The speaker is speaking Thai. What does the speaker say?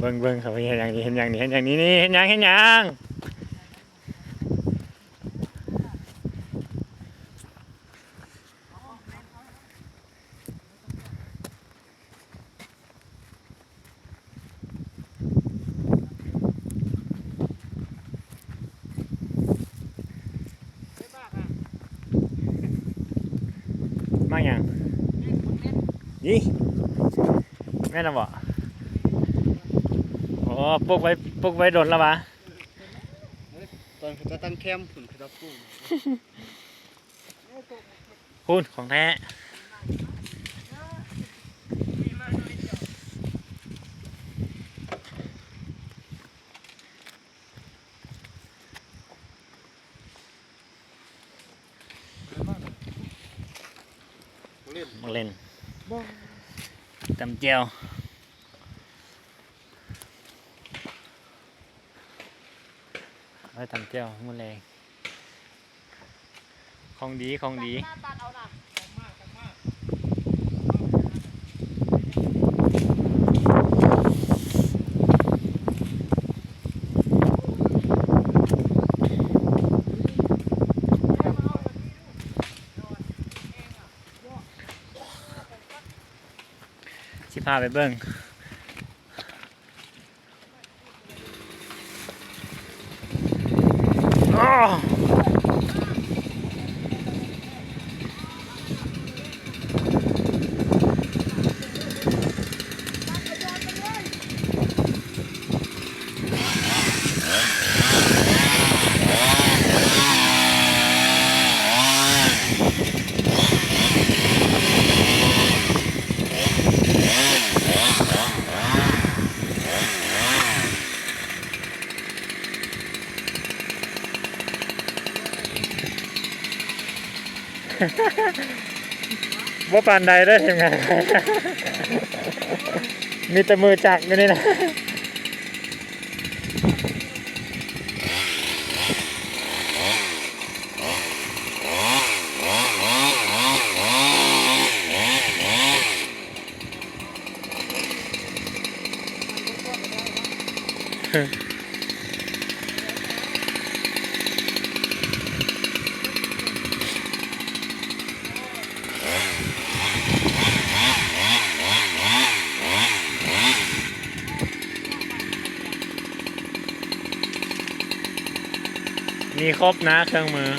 เบิ่งเขาเห็นอย่างนี้เห็นอย่างนี้เห็นอย่างนี้นี่เห็นอย่างมากอย่างนี่แม่นบ่โอ้ปลุกไว้โดนแล้ววะตอนเขาจะตั้งแคมป์ผุนเขาจะปลูกคุณของแท้มาเล่นตำเจียวไว้ตำเจียวมื้อแรงของดีสิพาไปเบิ่งว่าปานใดได้ยังไงมีแต่มือจักอยู่นี่นะมีครบนะเครื่องมือ